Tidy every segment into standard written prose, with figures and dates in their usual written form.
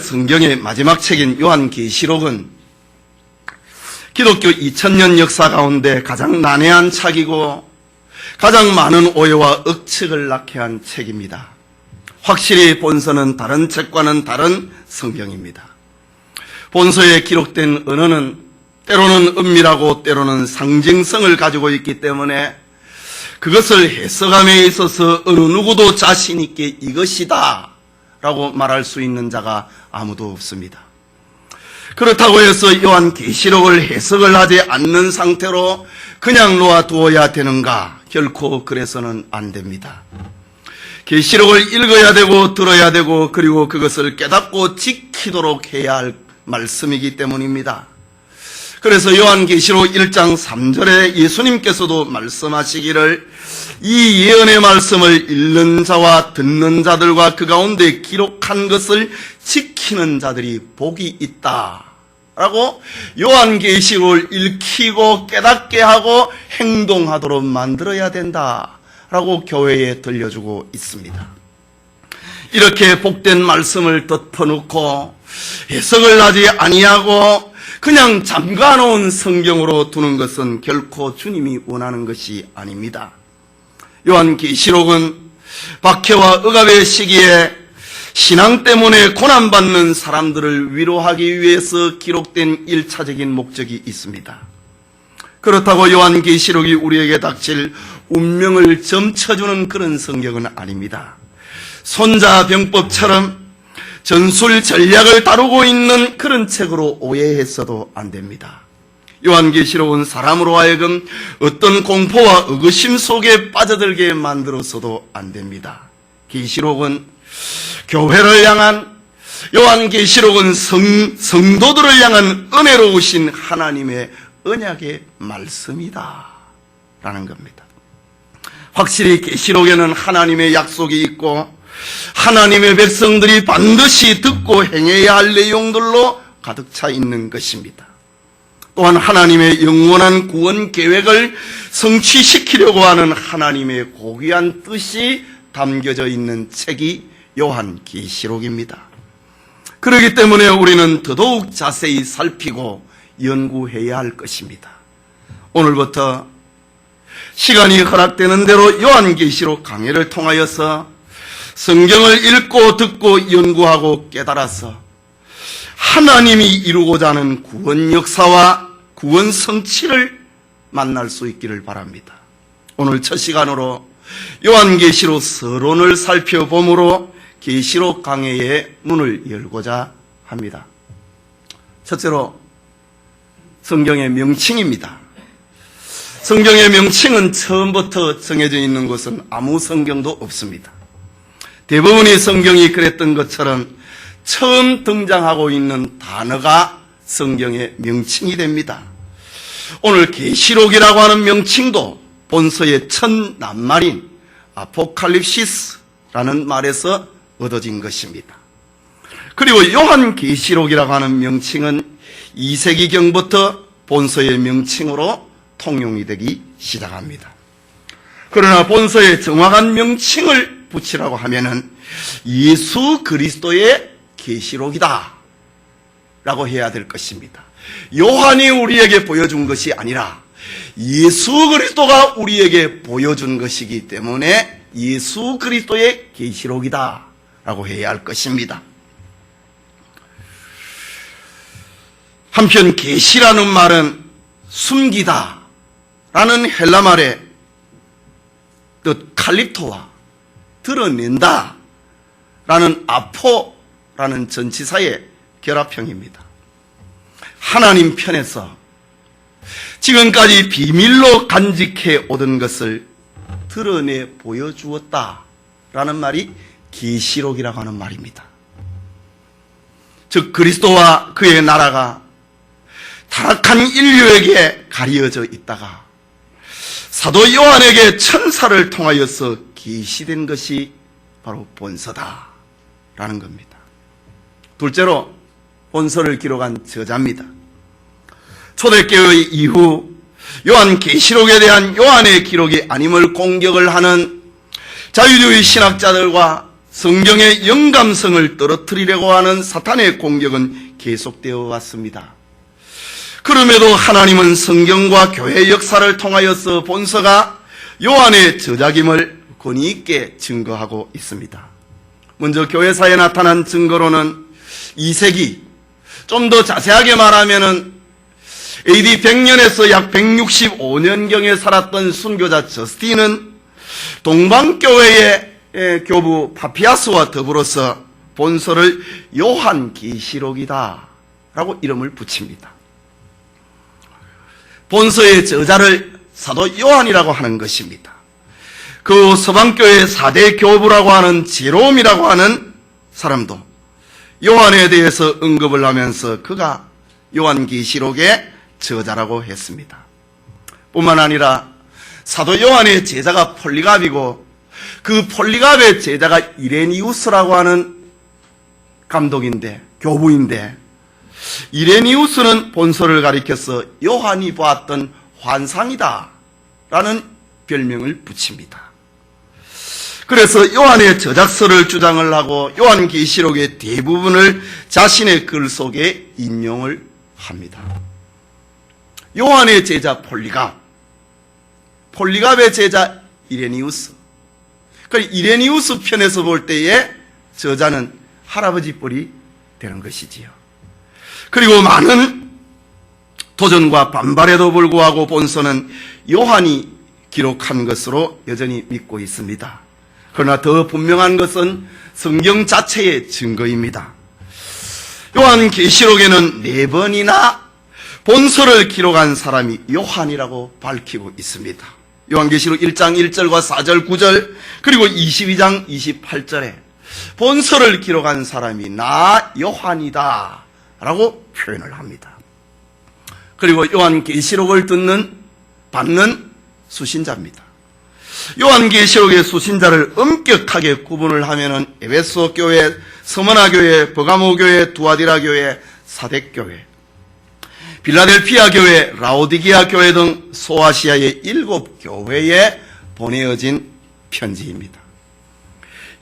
성경의 마지막 책인 요한계시록은 기독교 2000년 역사 가운데 가장 난해한 책이고 가장 많은 오해와 억측을 낳게 한 책입니다. 확실히 본서는 다른 책과는 다른 성경입니다. 본서에 기록된 언어는 때로는 은밀하고 때로는 상징성을 가지고 있기 때문에 그것을 해석함에 있어서 어느 누구도 자신 있게 이것이다 라고 말할 수 있는 자가 아무도 없습니다. 그렇다고 해서 요한계시록을 해석을 하지 않는 상태로 그냥 놓아두어야 되는가? 결코 그래서는 안 됩니다. 계시록을 읽어야 되고 들어야 되고 그리고 그것을 깨닫고 지키도록 해야 할 말씀이기 때문입니다. 그래서 요한계시록 1장 3절에 예수님께서도 말씀하시기를 이 예언의 말씀을 읽는 자와 듣는 자들과 그 가운데 기록한 것을 지키는 자들이 복이 있다 라고 요한계시록을 읽히고 깨닫게 하고 행동하도록 만들어야 된다 라고 교회에 들려주고 있습니다. 이렇게 복된 말씀을 덮어놓고 해석을 하지 아니하고 그냥 잠가놓은 성경으로 두는 것은 결코 주님이 원하는 것이 아닙니다. 요한계시록은 박해와 억압의 시기에 신앙 때문에 고난받는 사람들을 위로하기 위해서 기록된 1차적인 목적이 있습니다. 그렇다고 요한계시록이 우리에게 닥칠 운명을 점쳐주는 그런 성경은 아닙니다. 손자병법처럼 전술 전략을 다루고 있는 그런 책으로 오해했어도 안 됩니다. 요한계시록은 사람으로 하여금 어떤 공포와 의구심 속에 빠져들게 만들어서도 안 됩니다. 계시록은 교회를 향한, 요한계시록은 성도들을 향한 은혜로우신 하나님의 언약의 말씀이다 라는 겁니다. 확실히 계시록에는 하나님의 약속이 있고 하나님의 백성들이 반드시 듣고 행해야 할 내용들로 가득 차 있는 것입니다. 또한 하나님의 영원한 구원 계획을 성취시키려고 하는 하나님의 고귀한 뜻이 담겨져 있는 책이 요한계시록입니다. 그렇기 때문에 우리는 더더욱 자세히 살피고 연구해야 할 것입니다. 오늘부터 시간이 허락되는 대로 요한계시록 강해를 통하여서 성경을 읽고 듣고 연구하고 깨달아서 하나님이 이루고자 하는 구원 역사와 구원 성취를 만날 수 있기를 바랍니다. 오늘 첫 시간으로 요한계시록 서론을 살펴보므로 계시록 강해의 문을 열고자 합니다. 첫째로 성경의 명칭입니다. 성경의 명칭은 처음부터 정해져 있는 것은 아무 성경도 없습니다. 대부분의 성경이 그랬던 것처럼 처음 등장하고 있는 단어가 성경의 명칭이 됩니다. 오늘 계시록이라고 하는 명칭도 본서의 첫 낱말인 아포칼립시스라는 말에서 얻어진 것입니다. 그리고 요한계시록이라고 하는 명칭은 2세기경부터 본서의 명칭으로 통용이 되기 시작합니다. 그러나 본서의 정확한 명칭을 붙이라고 하면은 예수 그리스도의 계시록이다 라고 해야 될 것입니다. 요한이 우리에게 보여준 것이 아니라 예수 그리스도가 우리에게 보여준 것이기 때문에 예수 그리스도의 계시록이다 라고 해야 할 것입니다. 한편 계시라는 말은 숨기다 라는 헬라 말의 뜻 칼립토와 드러낸다 라는 아포라는 전치사의 결합형입니다. 하나님 편에서 지금까지 비밀로 간직해 오던 것을 드러내 보여주었다 라는 말이 계시록이라고 하는 말입니다. 즉 그리스도와 그의 나라가 타락한 인류에게 가려져 있다가 사도 요한에게 천사를 통하여서 계시된 것이 바로 본서다 라는 겁니다. 둘째로 본서를 기록한 저자입니다. 초대교회 이후 요한계시록에 대한 요한의 기록이 아님을 공격을 하는 자유주의 신학자들과 성경의 영감성을 떨어뜨리려고 하는 사탄의 공격은 계속되어 왔습니다. 그럼에도 하나님은 성경과 교회 역사를 통하여서 본서가 요한의 저작임을 권위 있게 증거하고 있습니다. 먼저 교회사에 나타난 증거로는 2세기, 좀 더 자세하게 말하면은 AD 100년에서 약 165년경에 살았던 순교자 저스틴은 동방교회의 교부 파피아스와 더불어서 본서를 요한계시록이다 라고 이름을 붙입니다. 본서의 저자를 사도 요한이라고 하는 것입니다. 그 서방교회 4대 교부라고 하는 제롬이라고 하는 사람도 요한에 대해서 언급을 하면서 그가 요한계시록의 저자라고 했습니다. 뿐만 아니라 사도 요한의 제자가 폴리갑이고 그 폴리갑의 제자가 이레니우스라고 하는 감독인데, 교부인데, 이레니우스는 본서를 가리켜서 요한이 보았던 환상이다 라는 별명을 붙입니다. 그래서 요한의 저작서를 주장을 하고 요한계시록의 대부분을 자신의 글 속에 인용을 합니다. 요한의 제자 폴리갑, 폴리갑의 제자 이레니우스. 이레니우스 편에서 볼 때에 저자는 할아버지 뻘이 되는 것이지요. 그리고 많은 도전과 반발에도 불구하고 본서는 요한이 기록한 것으로 여전히 믿고 있습니다. 그러나 더 분명한 것은 성경 자체의 증거입니다. 요한계시록에는 4번이나 본서를 기록한 사람이 요한이라고 밝히고 있습니다. 요한계시록 1장 1절과 4절 9절 그리고 22장 28절에 본서를 기록한 사람이 나 요한이다 라고 표현을 합니다. 그리고 요한계시록을 받는 수신자입니다. 요한계시록의 수신자를 엄격하게 구분을 하면은 에베소 교회, 스무나 교회, 버가모 교회, 두아디라 교회, 사덱교회, 빌라델피아 교회, 라오디게아 교회 등 소아시아의 7교회에 보내어진 편지입니다.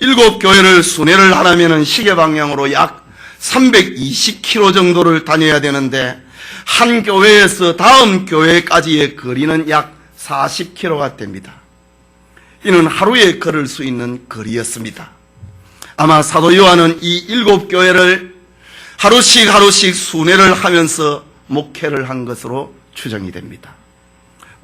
7교회를 순회를 하려면 시계 방향으로 약 320km 정도를 다녀야 되는데 한 교회에서 다음 교회까지의 거리는 약 40km가 됩니다. 이는 하루에 걸을 수 있는 거리였습니다. 아마 사도 요한은 이 7교회를 하루씩 순회를 하면서 목회를 한 것으로 추정이 됩니다.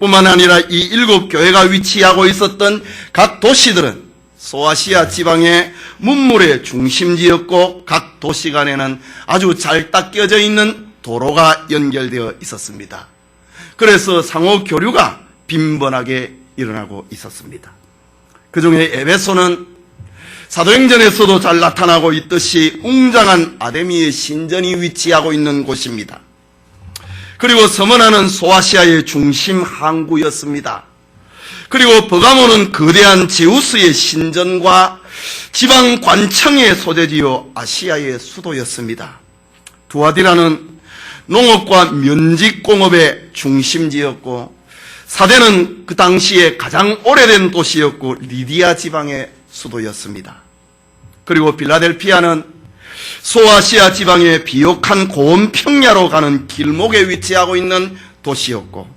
뿐만 아니라 이 7교회가 위치하고 있었던 각 도시들은 소아시아 지방의 문물의 중심지였고 각 도시 간에는 아주 잘 닦여져 있는 도로가 연결되어 있었습니다. 그래서 상호 교류가 빈번하게 일어나고 있었습니다. 그 중에 에베소는 사도행전에서도 잘 나타나고 있듯이 웅장한 아데미의 신전이 위치하고 있는 곳입니다. 그리고 서머나는 소아시아의 중심 항구였습니다. 그리고 버가모는 거대한 제우스의 신전과 지방 관청의 소재지요 아시아의 수도였습니다. 두아디라는 농업과 면직공업의 중심지였고 사대는 그 당시에 가장 오래된 도시였고 리디아 지방의 수도였습니다. 그리고 빌라델피아는 소아시아 지방의 비옥한 고원 평야로 가는 길목에 위치하고 있는 도시였고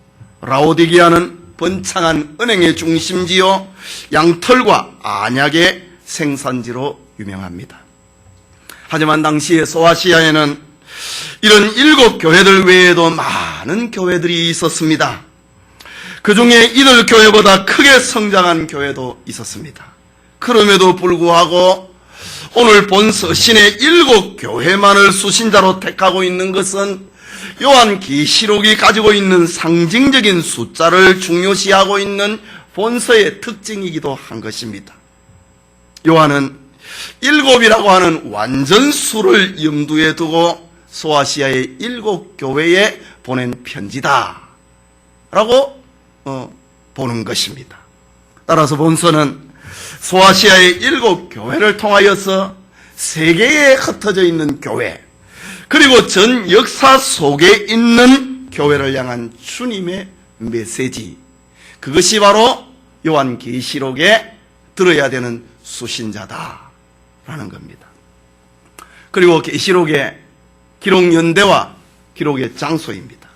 라오디게아는 번창한 은행의 중심지요 양털과 안약의 생산지로 유명합니다. 하지만 당시의 소아시아에는 이런 7교회들 외에도 많은 교회들이 있었습니다. 그 중에 이들 교회보다 크게 성장한 교회도 있었습니다. 그럼에도 불구하고 오늘 본 서신의 7교회만을 수신자로 택하고 있는 것은 요한계시록이 가지고 있는 상징적인 숫자를 중요시하고 있는 본서의 특징이기도 한 것입니다. 요한은 7이라고 하는 완전수를 염두에 두고 소아시아의 7교회에 보낸 편지다 라고 보는 것입니다. 따라서 본서는 소아시아의 7교회를 통하여서 세계에 흩어져 있는 교회 그리고 전 역사 속에 있는 교회를 향한 주님의 메시지, 그것이 바로 요한계시록에 들어야 되는 수신자다 있다라는 겁니다. 그리고 계시록의 기록 연대와 기록의 장소입니다.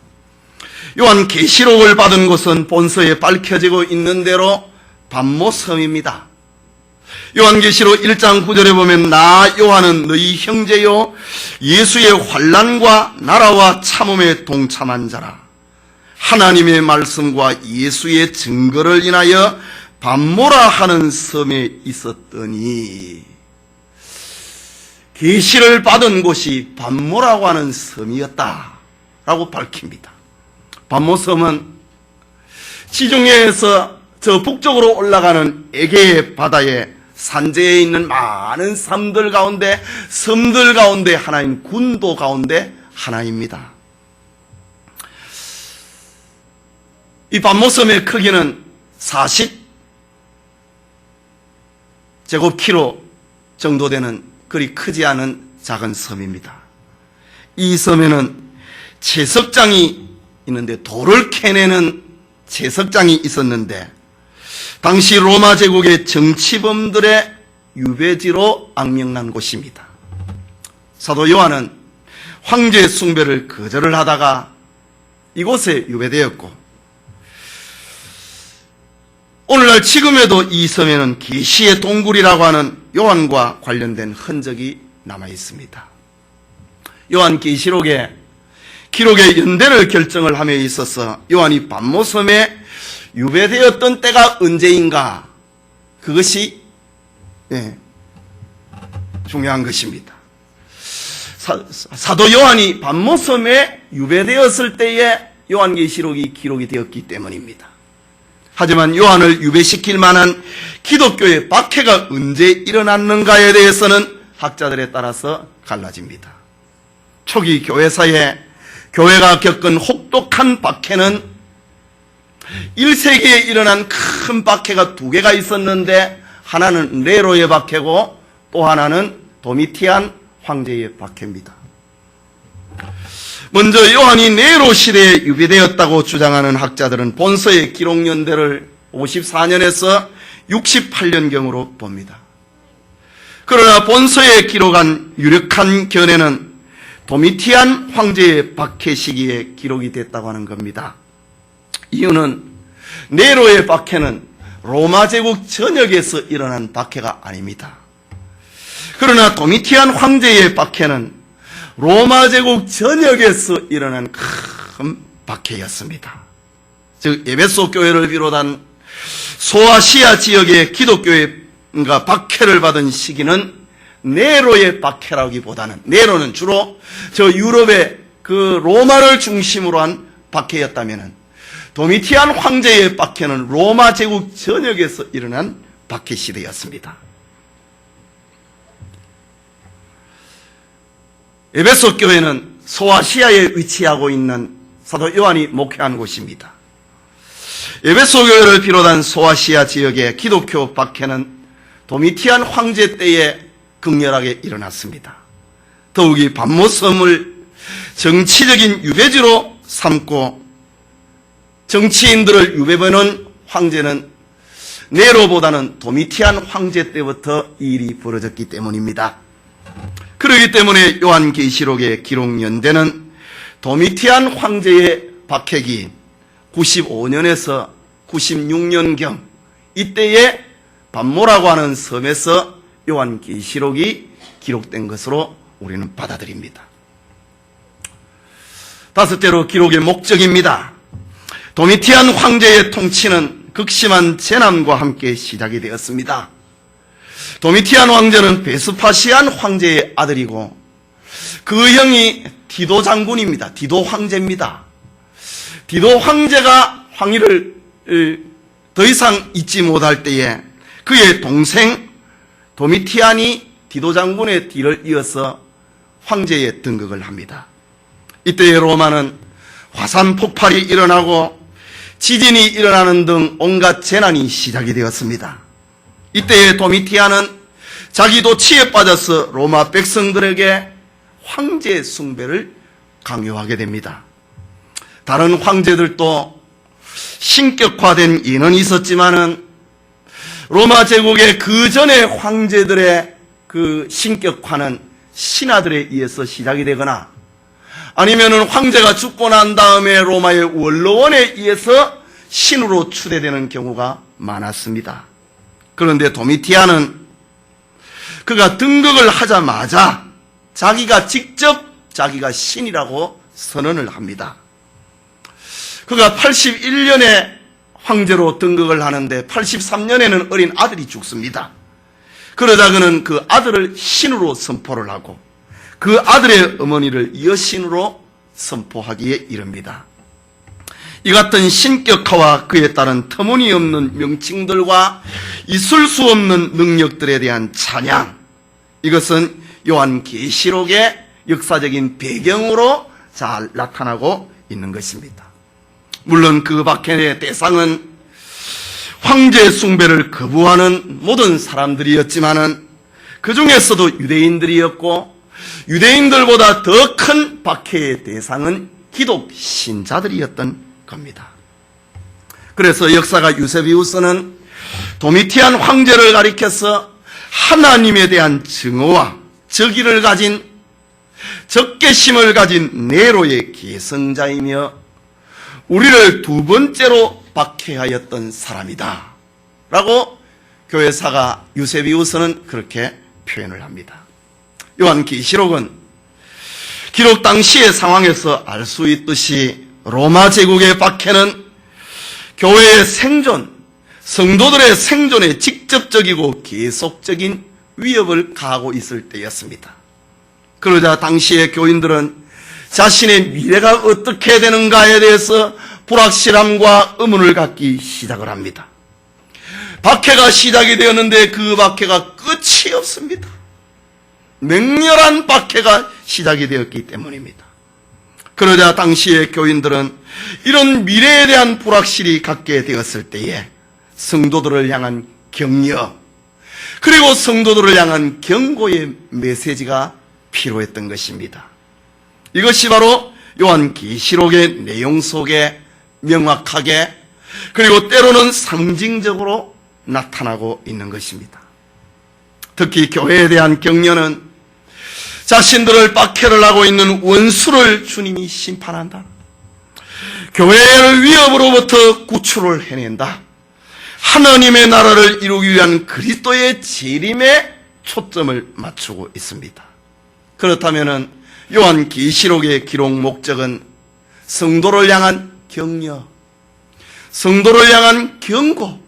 요한 계시록을 받은 곳은 본서에 밝혀지고 있는 대로 반모섬입니다. 요한계시록 1장 9절에 보면 나 요한은 너희 형제요 예수의 환난과 나라와 참음에 동참한 자라. 하나님의 말씀과 예수의 증거를 인하여 반모라 하는 섬에 있었더니, 계시를 받은 곳이 반모라고 하는 섬이었다라고 밝힙니다. 반모섬은 지중해에서 저 북쪽으로 올라가는 에게의 바다에 산재에 있는 많은 섬들 가운데 하나인 군도 가운데 하나입니다. 이 반모섬의 크기는 40제곱킬로 정도 되는 그리 크지 않은 작은 섬입니다. 이 섬에는 채석장이 있는데, 돌을 캐내는 채석장이 있었는데, 당시 로마 제국의 정치범들의 유배지로 악명난 곳입니다. 사도 요한은 황제 숭배를 거절을 하다가 이곳에 유배되었고, 오늘날 지금에도 이 섬에는 계시의 동굴이라고 하는 요한과 관련된 흔적이 남아 있습니다. 요한 계시록의 기록의 연대를 결정을 함에 있어서 요한이 반모섬에 유배되었던 때가 언제인가, 그것이 중요한 것입니다. 사도 요한이 반모섬에 유배되었을 때에 요한계시록이 기록이 되었기 때문입니다. 하지만 요한을 유배시킬 만한 기독교의 박해가 언제 일어났는가에 대해서는 학자들에 따라서 갈라집니다. 초기 교회사에 교회가 겪은 혹독한 박해는 1세기에 일어난 큰 박해가 두 개가 있었는데, 하나는 네로의 박해고 또 하나는 도미티안 황제의 박해입니다. 먼저 요한이 네로 시대에 유배되었다고 주장하는 학자들은 본서의 기록 연대를 54년에서 68년경으로 봅니다. 그러나 본서에 기록한 유력한 견해는 도미티안 황제의 박해 시기에 기록이 됐다고 하는 겁니다. 이유는 네로의 박해는 로마 제국 전역에서 일어난 박해가 아닙니다. 그러나 도미티안 황제의 박해는 로마 제국 전역에서 일어난 큰 박해였습니다. 즉 에베소 교회를 비롯한 소아시아 지역의 기독교회가 박해를 받은 시기는 네로의 박해라기보다는, 네로는 주로 저 유럽의 그 로마를 중심으로 한 박해였다면은, 도미티안 황제의 박해는 로마 제국 전역에서 일어난 박해 시대였습니다. 에베소 교회는 소아시아에 위치하고 있는 사도 요한이 목회한 곳입니다. 에베소 교회를 비롯한 소아시아 지역의 기독교 박해는 도미티안 황제 때에 극렬하게 일어났습니다. 더욱이 반모섬을 정치적인 유배지로 삼고 정치인들을 유배보는 황제는 네로보다는 도미티안 황제 때부터 이 일이 벌어졌기 때문입니다. 그렇기 때문에 요한계시록의 기록 연대는 도미티안 황제의 박해기 95년에서 96년경 이때에 반모라고 하는 섬에서 요한계시록이 기록된 것으로 우리는 받아들입니다. 다섯째로 기록의 목적입니다. 도미티안 황제의 통치는 극심한 재난과 함께 시작이 되었습니다. 도미티안 황제는 베스파시안 황제의 아들이고 그 형이 디도 장군입니다. 디도 황제입니다. 디도 황제가 황위를 더 이상 잇지 못할 때에 그의 동생 도미티안이 디도 장군의 뒤를 이어서 황제에 등극을 합니다. 이때의 로마는 화산 폭발이 일어나고 지진이 일어나는 등 온갖 재난이 시작이 되었습니다. 이때의 도미티안은 자기도 치에 빠져서 로마 백성들에게 황제 숭배를 강요하게 됩니다. 다른 황제들도 신격화된 예언이 있었지만은 로마 제국의 그 전의 황제들의 그 신격화는 신하들에 의해서 시작이 되거나 아니면은 황제가 죽고 난 다음에 로마의 원로원에 의해서 신으로 추대되는 경우가 많았습니다. 그런데 도미티안은 그가 등극을 하자마자 자기가 직접 자기가 신이라고 선언을 합니다. 그가 81년에 황제로 등극을 하는데 83년에는 어린 아들이 죽습니다. 그러자 그는 그 아들을 신으로 선포를 하고 그 아들의 어머니를 여신으로 선포하기에 이릅니다. 이 같은 신격화와 그에 따른 터무니없는 명칭들과 있을 수 없는 능력들에 대한 찬양, 이것은 요한계시록의 역사적인 배경으로 잘 나타나고 있는 것입니다. 물론 그 밖의 대상은 황제 숭배를 거부하는 모든 사람들이었지만은 그 중에서도 유대인들이었고 유대인들보다 더 큰 박해의 대상은 기독 신자들이었던 겁니다. 그래서 역사가 유세비우스는 도미티안 황제를 가리켜서 하나님에 대한 증오와 적의를 가진 적개심을 가진 네로의 계승자이며 우리를 두 번째로 박해하였던 사람이다 라고 교회사가 유세비우스는 그렇게 표현을 합니다. 요한계시록은 기록 당시의 상황에서 알 수 있듯이 로마 제국의 박해는 교회의 생존, 성도들의 생존에 직접적이고 계속적인 위협을 가하고 있을 때였습니다. 그러자 당시의 교인들은 자신의 미래가 어떻게 되는가에 대해서 불확실함과 의문을 갖기 시작을 합니다. 박해가 시작이 되었는데 그 박해가 끝이 없습니다. 맹렬한 박해가 시작이 되었기 때문입니다. 그러자 당시의 교인들은 이런 미래에 대한 불확실이 갖게 되었을 때에 성도들을 향한 격려, 그리고 성도들을 향한 경고의 메시지가 필요했던 것입니다. 이것이 바로 요한계시록의 내용 속에 명확하게 그리고 때로는 상징적으로 나타나고 있는 것입니다. 특히 교회에 대한 격려는 자신들을 박해를 하고 있는 원수를 주님이 심판한다. 교회의 위협으로부터 구출을 해낸다. 하나님의 나라를 이루기 위한 그리스도의 재림에 초점을 맞추고 있습니다. 그렇다면 요한계시록의 기록 목적은 성도를 향한 격려, 성도를 향한 경고,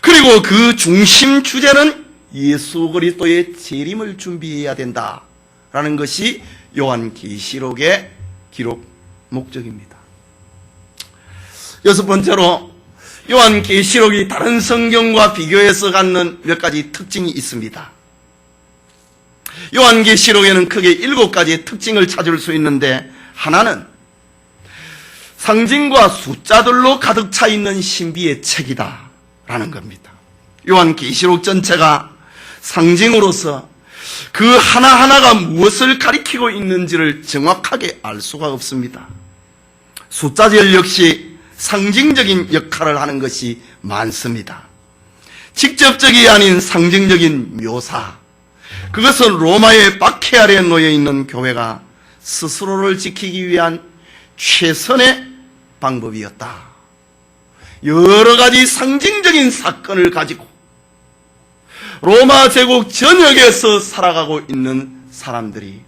그리고 그 중심 주제는 예수 그리스도의 재림을 준비해야 된다라는 것이 요한계시록의 기록 목적입니다. 여섯 번째로 요한계시록이 다른 성경과 비교해서 갖는 몇 가지 특징이 있습니다. 요한계시록에는 크게 7가지의 특징을 찾을 수 있는데 하나는 상징과 숫자들로 가득 차 있는 신비의 책이다라는 겁니다. 요한계시록 전체가 상징으로서 그 하나하나가 무엇을 가리키고 있는지를 정확하게 알 수가 없습니다. 숫자절 역시 상징적인 역할을 하는 것이 많습니다. 직접적이 아닌 상징적인 묘사, 그것은 로마의 박해 아래 놓여 있는 교회가 스스로를 지키기 위한 최선의 방법이었다. 여러 가지 상징적인 사건을 가지고 로마 제국 전역에서 살아가고 있는 사람들이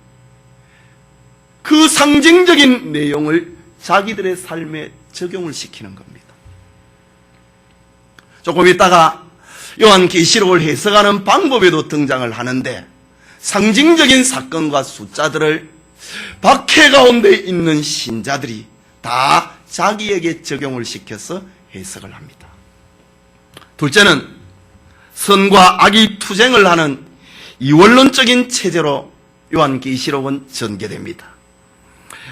그 상징적인 내용을 자기들의 삶에 적용을 시키는 겁니다. 조금 있다가 요한계시록을 해석하는 방법에도 등장을 하는데 상징적인 사건과 숫자들을 박해 가운데 있는 신자들이 다 자기에게 적용을 시켜서 해석을 합니다. 둘째는 선과 악이 투쟁을 하는 이원론적인 체제로 요한계시록은 전개됩니다.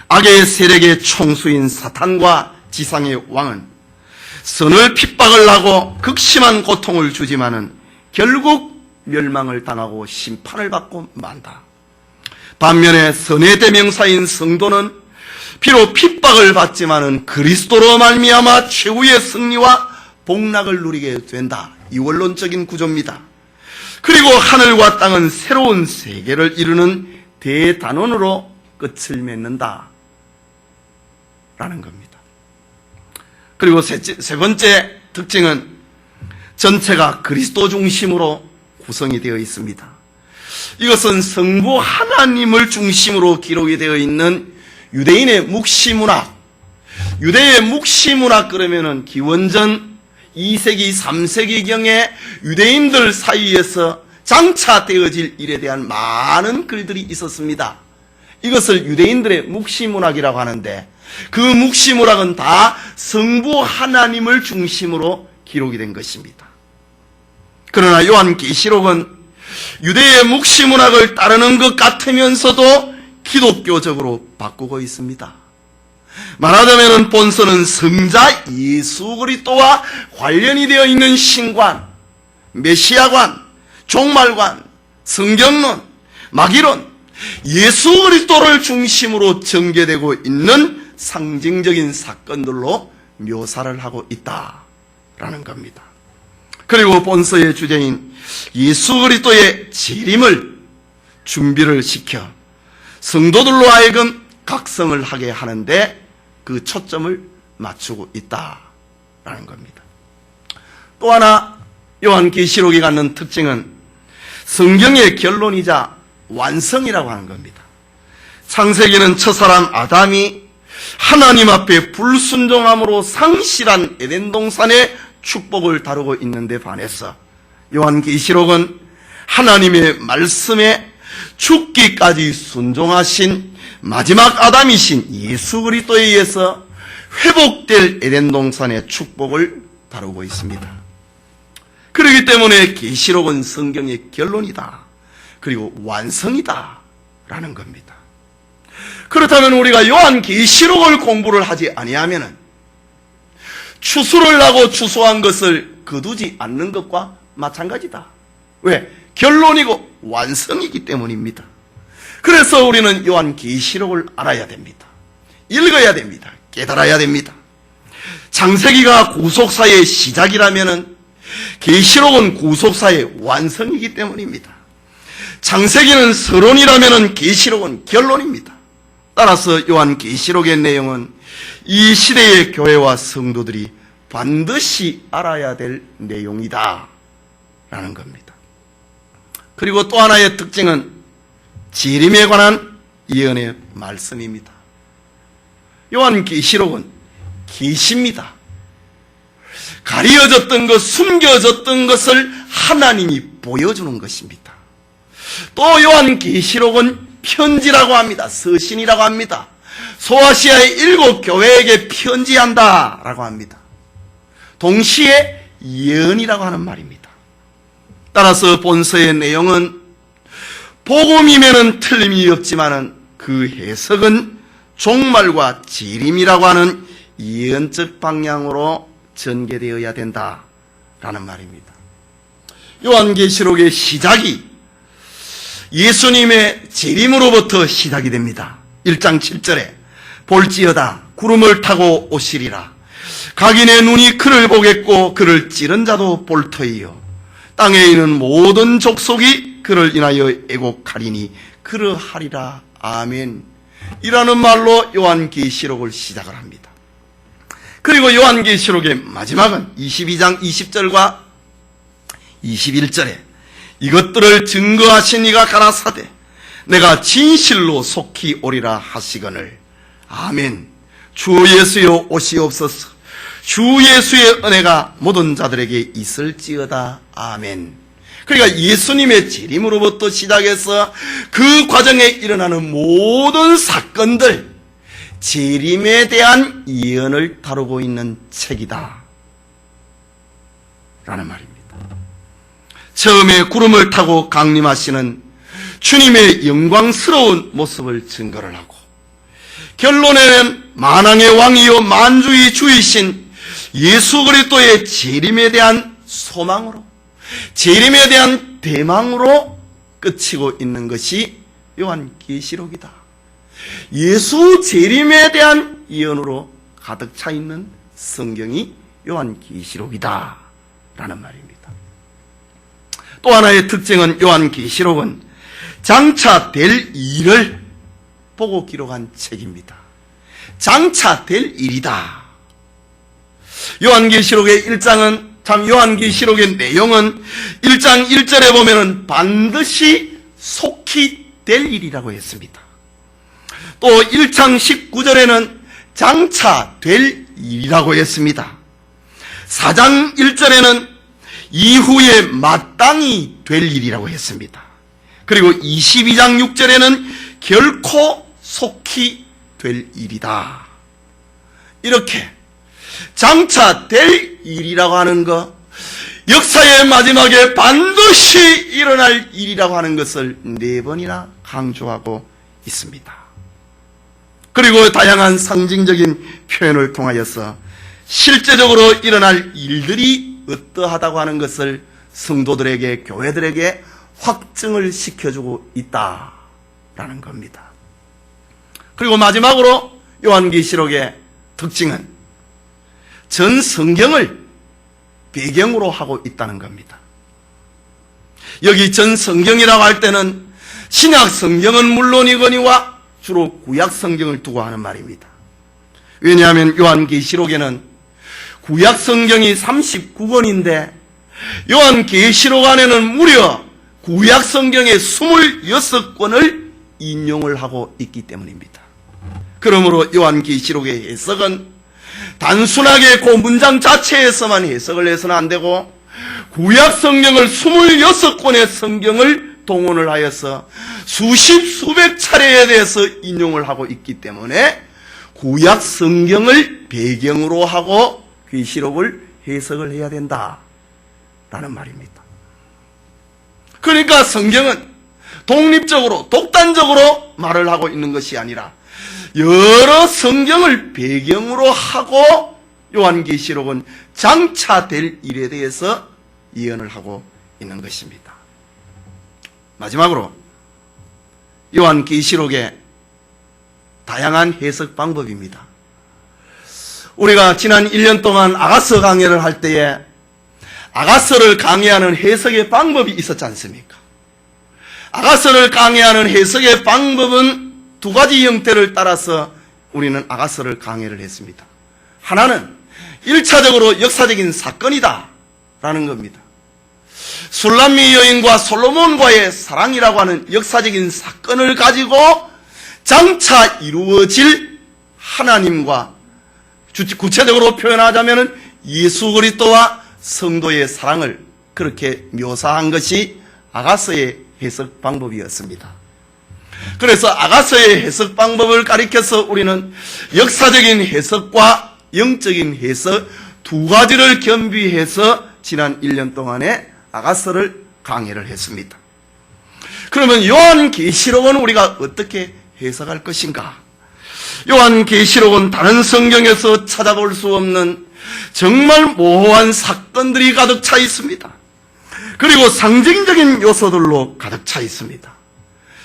악의 세력의 총수인 사탄과 지상의 왕은 선을 핍박을 하고 극심한 고통을 주지만은 결국 멸망을 당하고 심판을 받고 만다. 반면에 선의 대명사인 성도는 비록 핍박을 받지만은 그리스도로 말미암아 최후의 승리와 복락을 누리게 된다. 이원론적인 구조입니다. 그리고 하늘과 땅은 새로운 세계를 이루는 대단원으로 끝을 맺는다 라는 겁니다. 그리고 세 번째 특징은 전체가 그리스도 중심으로 구성이 되어 있습니다. 이것은 성부 하나님을 중심으로 기록이 되어 있는 유대인의 묵시문학, 유대의 묵시문학 그러면은 기원전 2세기, 3세기경에 유대인들 사이에서 장차되어질 일에 대한 많은 글들이 있었습니다. 이것을 유대인들의 묵시문학이라고 하는데, 그 묵시문학은 다 성부 하나님을 중심으로 기록이 된 것입니다. 그러나 요한계시록은 유대의 묵시문학을 따르는 것 같으면서도 기독교적으로 바꾸고 있습니다. 말하자면 본서는 성자 예수 그리스도와 관련이 되어 있는 신관, 메시아관, 종말관, 성경론, 마귀론, 예수 그리스도를 중심으로 전개되고 있는 상징적인 사건들로 묘사를 하고 있다라는 겁니다. 그리고 본서의 주제인 예수 그리스도의 재림을 준비를 시켜 성도들로 하여금 각성을 하게 하는데 그 초점을 맞추고 있다라는 겁니다. 또 하나 요한계시록이 갖는 특징은 성경의 결론이자 완성이라고 하는 겁니다. 창세기는 첫사람 아담이 하나님 앞에 불순종함으로 상실한 에덴 동산의 축복을 다루고 있는데 반해서 요한계시록은 하나님의 말씀에 죽기까지 순종하신 마지막 아담이신 예수 그리스도에 의해서 회복될 에덴 동산의 축복을 다루고 있습니다. 그렇기 때문에 계시록은 성경의 결론이다, 그리고 완성이다 라는 겁니다. 그렇다면 우리가 요한계시록을 공부를 하지 아니하면 추수를 하고 추수한 것을 거두지 않는 것과 마찬가지다. 왜? 결론이고 완성이기 때문입니다. 그래서 우리는 요한계시록을 알아야 됩니다. 읽어야 됩니다. 깨달아야 됩니다. 창세기가 구속사의 시작이라면 계시록은 구속사의 완성이기 때문입니다. 창세기는 서론이라면 계시록은 결론입니다. 따라서 요한계시록의 내용은 이 시대의 교회와 성도들이 반드시 알아야 될 내용이다 라는 겁니다. 그리고 또 하나의 특징은 재림에 관한 예언의 말씀입니다. 요한계시록은 계시입니다. 가려졌던 것, 숨겨졌던 것을 하나님이 보여주는 것입니다. 또 요한계시록은 편지라고 합니다. 서신이라고 합니다. 소아시아의 7 교회에게 편지한다 라고 합니다. 동시에 예언이라고 하는 말입니다. 따라서 본서의 내용은 복음이면은 틀림이 없지만은 그 해석은 종말과 재림이라고 하는 예언적 방향으로 전개되어야 된다라는 말입니다. 요한계시록의 시작이 예수님의 재림으로부터 시작이 됩니다. 1장 7절에 볼지어다 구름을 타고 오시리라. 각인의 눈이 그를 보겠고 그를 찌른 자도 볼 터이요. 땅에 있는 모든 족속이 그를 인하여 애곡하리니 그러하리라. 아멘. 이라는 말로 요한계시록을 시작을 합니다. 그리고 요한계시록의 마지막은 22장 20절과 21절에 이것들을 증거하신 이가 가라사대 내가 진실로 속히 오리라 하시거늘. 아멘. 주 예수여 오시옵소서. 주 예수의 은혜가 모든 자들에게 있을지어다. 아멘. 그러니까 예수님의 재림으로부터 시작해서 그 과정에 일어나는 모든 사건들, 재림에 대한 예언을 다루고 있는 책이다 라는 말입니다. 처음에 구름을 타고 강림하시는 주님의 영광스러운 모습을 증거를 하고, 결론에는 만왕의 왕이요 만주의 주이신 예수 그리스도의 재림에 대한 소망으로, 재림에 대한 대망으로 끝이고 있는 것이 요한계시록이다. 예수 재림에 대한 예언으로 가득 차 있는 성경이 요한계시록이다 라는 말입니다. 또 하나의 특징은 요한계시록은 장차 될 일을 보고 기록한 책입니다. 장차 될 일이다. 요한계시록의 1장은 요한계시록의 내용은 1장 1절에 보면은 반드시 속히 될 일이라고 했습니다. 또 1장 19절에는 장차 될 일이라고 했습니다. 4장 1절에는 이후에 마땅히 될 일이라고 했습니다. 그리고 22장 6절에는 결코 속히 될 일이다. 이렇게 장차 될 일이라고 하는 것, 역사의 마지막에 반드시 일어날 일이라고 하는 것을 4번이나 강조하고 있습니다. 그리고 다양한 상징적인 표현을 통하여서 실제적으로 일어날 일들이 어떠하다고 하는 것을 성도들에게, 교회들에게 확증을 시켜주고 있다라는 겁니다. 그리고 마지막으로 요한계시록의 특징은 전 성경을 배경으로 하고 있다는 겁니다. 여기 전 성경이라고 할 때는 신약 성경은 물론이거니와 주로 구약 성경을 두고 하는 말입니다. 왜냐하면 요한계시록에는 구약 성경이 39권인데 요한계시록 안에는 무려 구약 성경의 26권을 인용을 하고 있기 때문입니다. 그러므로 요한계시록의 해석은 단순하게 그 문장 자체에서만 해석을 해서는 안 되고 구약 성경을 26권의 성경을 동원을 하여서 수십 수백 차례에 대해서 인용을 하고 있기 때문에 구약 성경을 배경으로 하고 계시록을 해석을 해야 된다라는 말입니다. 그러니까 성경은 독립적으로 독단적으로 말을 하고 있는 것이 아니라 여러 성경을 배경으로 하고 요한계시록은 장차 될 일에 대해서 예언을 하고 있는 것입니다. 마지막으로 요한계시록의 다양한 해석 방법입니다. 우리가 지난 1년 동안 아가서 강해를 할 때에 아가서를 강해하는 해석의 방법이 있었지 않습니까? 아가서를 강해하는 해석의 방법은 두 가지 형태를 따라서 우리는 아가서를 강해를 했습니다. 하나는 1차적으로 역사적인 사건이다 라는 겁니다. 술람미 여인과 솔로몬과의 사랑이라고 하는 역사적인 사건을 가지고 장차 이루어질 하나님과 구체적으로 표현하자면 예수 그리스도와 성도의 사랑을 그렇게 묘사한 것이 아가서의 해석 방법이었습니다. 그래서 아가서의 해석 방법을 가리켜서 우리는 역사적인 해석과 영적인 해석 두 가지를 겸비해서 지난 1년 동안에 아가서를 강해를 했습니다. 그러면 요한계시록은 우리가 어떻게 해석할 것인가? 요한계시록은 다른 성경에서 찾아볼 수 없는 정말 모호한 사건들이 가득 차 있습니다. 그리고 상징적인 요소들로 가득 차 있습니다.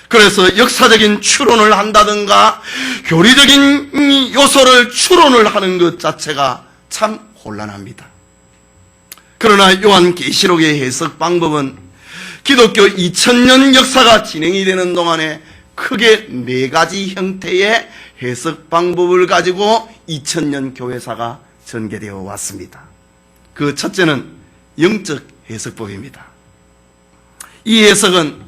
그래서 역사적인 추론을 한다든가 교리적인 요소를 추론을 하는 것 자체가 참 곤란합니다. 그러나 요한계시록의 해석 방법은 기독교 2000년 역사가 진행이 되는 동안에 크게 4가지 형태의 해석 방법을 가지고 2000년 교회사가 전개되어 왔습니다. 그 첫째는 영적 해석법입니다. 이 해석은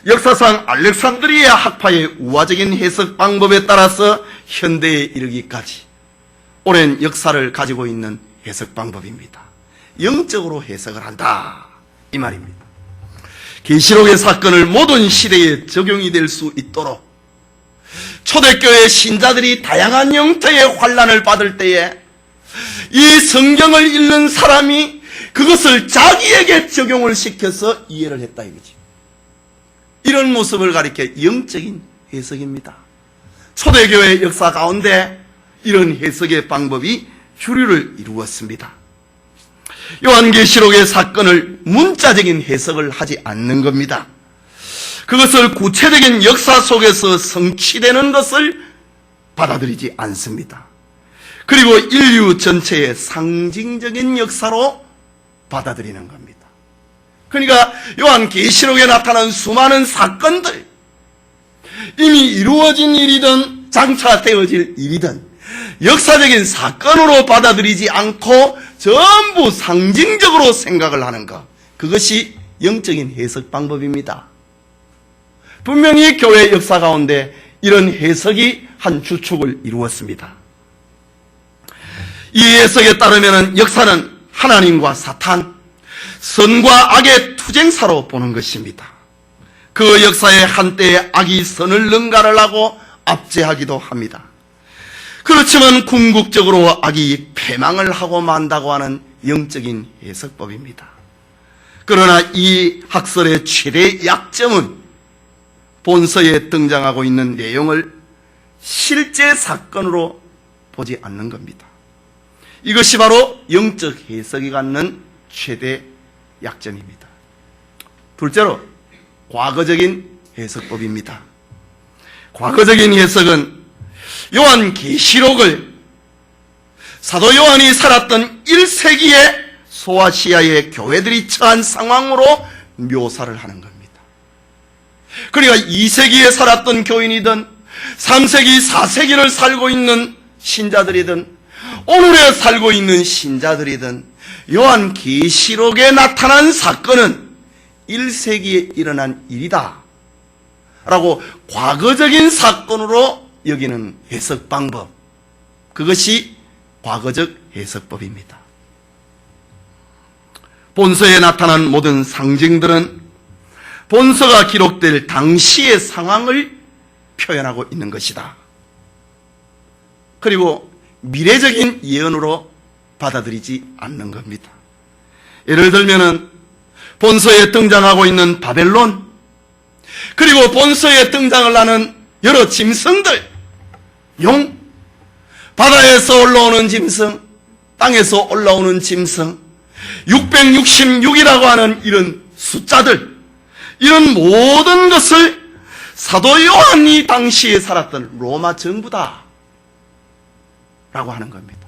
역사상 알렉산드리아 학파의 우화적인 해석 방법에 따라서 현대에 이르기까지 오랜 역사를 가지고 있는 해석 방법입니다. 영적으로 해석을 한다 이 말입니다. 계시록의 사건을 모든 시대에 적용이 될 수 있도록 초대교회 신자들이 다양한 형태의 환난을 받을 때에 이 성경을 읽는 사람이 그것을 자기에게 적용을 시켜서 이해를 했다 이거지. 이런 모습을 가리켜 영적인 해석입니다. 초대교회 역사 가운데 이런 해석의 방법이 주류를 이루었습니다. 요한계시록의 사건을 문자적인 해석을 하지 않는 겁니다. 그것을 구체적인 역사 속에서 성취되는 것을 받아들이지 않습니다. 그리고 인류 전체의 상징적인 역사로 받아들이는 겁니다. 그러니까 요한계시록에 나타난 수많은 사건들, 이미 이루어진 일이든 장차 되어질 일이든 역사적인 사건으로 받아들이지 않고 전부 상징적으로 생각을 하는 것, 그것이 영적인 해석 방법입니다. 분명히 교회 역사 가운데 이런 해석이 한 주축을 이루었습니다. 이 해석에 따르면 역사는 하나님과 사탄, 선과 악의 투쟁사로 보는 것입니다. 그 역사에 한때에 악이 선을 능가를 하고 압제하기도 합니다. 그렇지만 궁극적으로 악이 패망을 하고 만다고 하는 영적인 해석법입니다. 그러나 이 학설의 최대 약점은 본서에 등장하고 있는 내용을 실제 사건으로 보지 않는 겁니다. 이것이 바로 영적 해석이 갖는 최대 약점입니다. 둘째로 과거적인 해석법입니다. 과거적인 해석은 요한계시록을 사도 요한이 살았던 1세기의 소아시아의 교회들이 처한 상황으로 묘사를 하는 겁니다. 그러니까 2세기에 살았던 교인이든 3세기, 4세기를 살고 있는 신자들이든 오늘에 살고 있는 신자들이든 요한계시록에 나타난 사건은 1세기에 일어난 일이다 라고 과거적인 사건으로 여기는 해석 방법, 그것이 과거적 해석법입니다. 본서에 나타난 모든 상징들은 본서가 기록될 당시의 상황을 표현하고 있는 것이다. 그리고 미래적인 예언으로 받아들이지 않는 겁니다. 예를 들면은 본서에 등장하고 있는 바벨론, 그리고 본서에 등장을 하는 여러 짐승들, 용, 바다에서 올라오는 짐승, 땅에서 올라오는 짐승, 666이라고 하는 이런 숫자들, 이런 모든 것을 사도 요한이 당시에 살았던 로마 정부다 라고 하는 겁니다.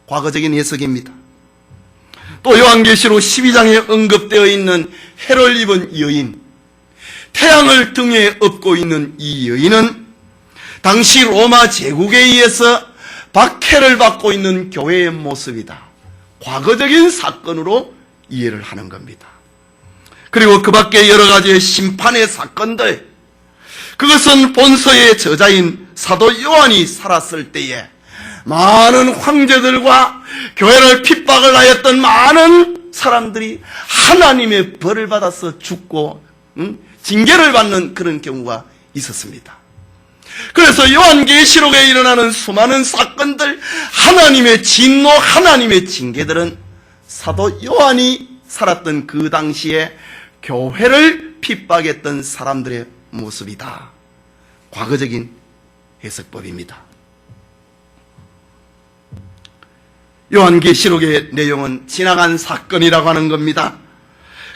과거적인 해석입니다. 또 요한계시록 12장에 언급되어 있는 해를 입은 여인, 태양을 등에 업고 있는 이 여인은 당시 로마 제국에 의해서 박해를 받고 있는 교회의 모습이다. 과거적인 사건으로 이해를 하는 겁니다. 그리고 그 밖에 여러 가지의 심판의 사건들, 그것은 본서의 저자인 사도 요한이 살았을 때에 많은 황제들과 교회를 핍박을 하였던 많은 사람들이 하나님의 벌을 받아서 죽고 징계를 받는 그런 경우가 있었습니다. 그래서 요한계시록에 일어나는 수많은 사건들, 하나님의 진노, 하나님의 징계들은 사도 요한이 살았던 그 당시에 교회를 핍박했던 사람들의 모습이다. 과거적인 해석법입니다. 요한계시록의 내용은 지나간 사건이라고 하는 겁니다.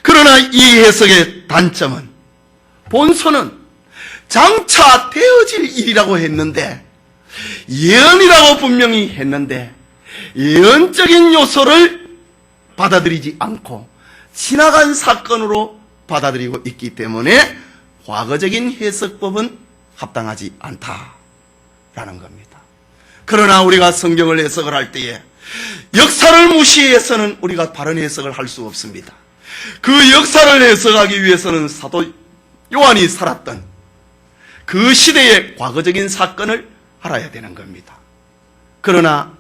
그러나 이 해석의 단점은 본서는 장차 되어질 일이라고 했는데, 예언이라고 분명히 했는데 예언적인 요소를 받아들이지 않고 지나간 사건으로 받아들이고 있기 때문에 과거적인 해석법은 합당하지 않다라는 겁니다. 그러나 우리가 성경을 해석을 할 때에 역사를 무시해서는 우리가 바른 해석을 할 수 없습니다. 그 역사를 해석하기 위해서는 사도 요한이 살았던 그 시대의 과거적인 사건을 알아야 되는 겁니다. 그러나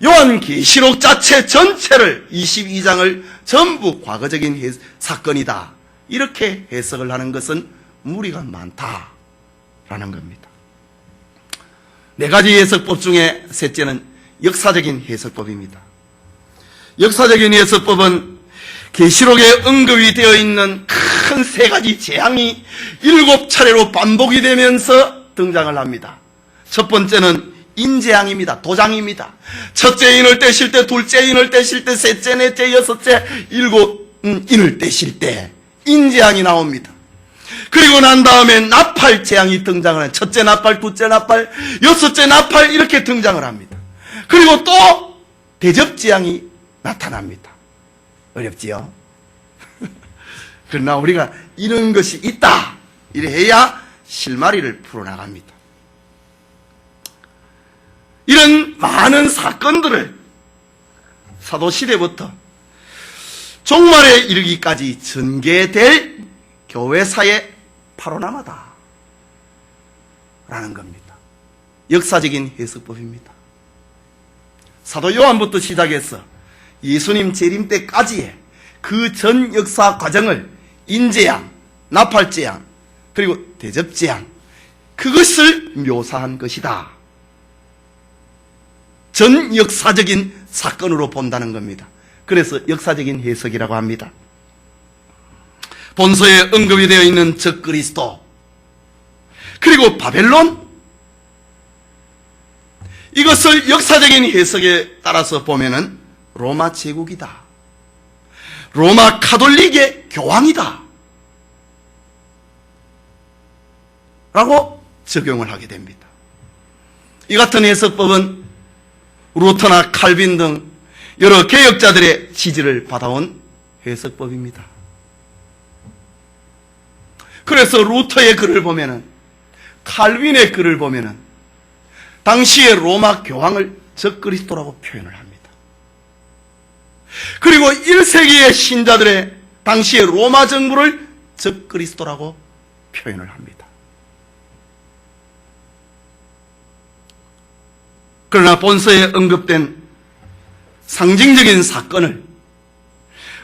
요한계시록 자체 전체를 22장을 전부 과거적인 사건이다, 이렇게 해석을 하는 것은 무리가 많다라는 겁니다. 네 가지 해석법 중에 셋째는 역사적인 해석법입니다. 역사적인 해석법은 계시록에 언급이 되어 있는 큰 세 가지 재앙이 7차례로 반복이 되면서 등장을 합니다. 첫 번째는 인재앙입니다. 도장입니다. 첫째 인을 떼실 때, 둘째 인을 떼실 때, 셋째, 넷째, 여섯째, 일곱 인을 떼실 때 인재앙이 나옵니다. 그리고 난 다음에 나팔 재앙이 등장을 해요. 첫째 나팔, 둘째 나팔, 여섯째 나팔, 이렇게 등장을 합니다. 그리고 또 대접 재앙이 나타납니다. 어렵지요? 그러나 우리가 이런 것이 있다, 이래야 실마리를 풀어나갑니다. 이런 많은 사건들을 사도시대부터 종말에 이르기까지 전개될 교회사의 파로나마다 라는 겁니다. 역사적인 해석법입니다. 사도 요한부터 시작해서 예수님 재림 때까지의 그 전 역사 과정을 인재양, 나팔재양, 그리고 대접재양, 그것을 묘사한 것이다. 전 역사적인 사건으로 본다는 겁니다. 그래서 역사적인 해석이라고 합니다. 본서에 언급이 되어 있는 적그리스도, 그리고 바벨론, 이것을 역사적인 해석에 따라서 보면은 로마 제국이다, 로마 가톨릭의 교황이다 라고 적용을 하게 됩니다. 이 같은 해석법은 루터나 칼빈 등 여러 개혁자들의 지지를 받아온 해석법입니다. 그래서 루터의 글을 보면은, 칼빈의 글을 보면은 당시의 로마 교황을 적그리스도라고 표현을 합니다. 그리고 1세기의 신자들의 당시의 로마 정부를 적그리스도라고 표현을 합니다. 그러나 본서에 언급된 상징적인 사건을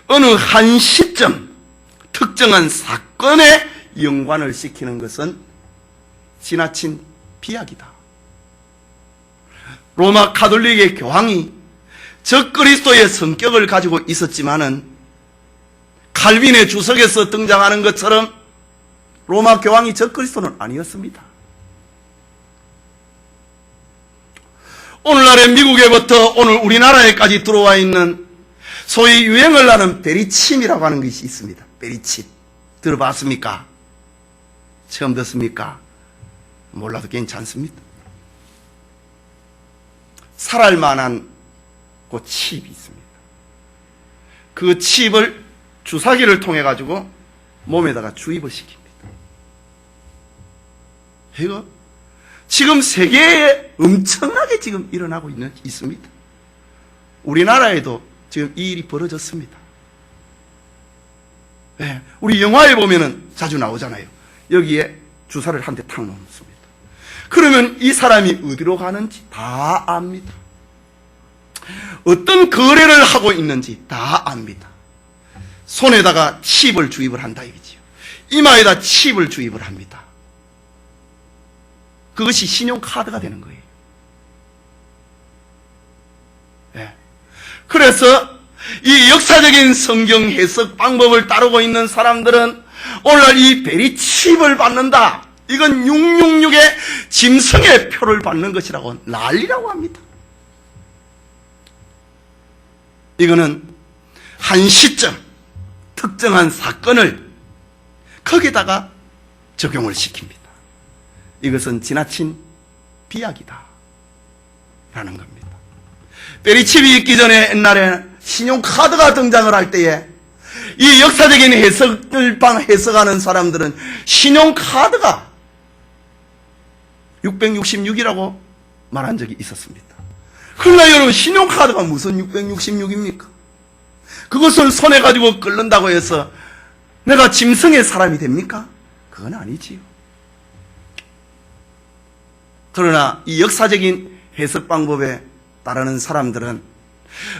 어느 한 시점 특정한 사건에 연관을 시키는 것은 지나친 비약이다. 로마 가톨릭의 교황이 적그리스도의 성격을 가지고 있었지만은 칼빈의 주석에서 등장하는 것처럼 로마 교황이 적그리스도는 아니었습니다. 오늘날의 미국에부터 오늘 우리나라에까지 들어와 있는 소위 유행을 하는 베리침이라고 하는 것이 있습니다. 베리침. 들어봤습니까? 처음 듣습니까? 몰라도 괜찮습니다. 살할 만한 그 칩이 있습니다. 그 칩을 주사기를 통해 가지고 몸에다가 주입을 시킵니다. 이거 지금 세계에 엄청나게 지금 일어나고 있습니다. 우리나라에도 지금 이 일이 벌어졌습니다. 네, 우리 영화에 보면은 자주 나오잖아요. 여기에 주사를 한 대 탁 놓습니다. 그러면 이 사람이 어디로 가는지 다 압니다. 어떤 거래를 하고 있는지 다 압니다. 손에다가 칩을 주입을 한다 이거지요. 이마에다 칩을 주입을 합니다. 그것이 신용카드가 되는 거예요. 네. 그래서 이 역사적인 성경 해석 방법을 따르고 있는 사람들은 오늘날 이 베리칩을 받는다, 이건 666의 짐승의 표를 받는 것이라고 난리라고 합니다. 이거는 한 시점 특정한 사건을 거기다가 적용을 시킵니다. 이것은 지나친 비약이다 라는 겁니다. 베리칩이 있기 전에 옛날에 신용카드가 등장을 할 때에 이 역사적인 해석을 해석하는 사람들은 신용카드가 666이라고 말한 적이 있었습니다. 그러나 여러분, 신용카드가 무슨 666입니까? 그것을 손에 가지고 끓는다고 해서 내가 짐승의 사람이 됩니까? 그건 아니지요. 그러나 이 역사적인 해석 방법에 따르는 사람들은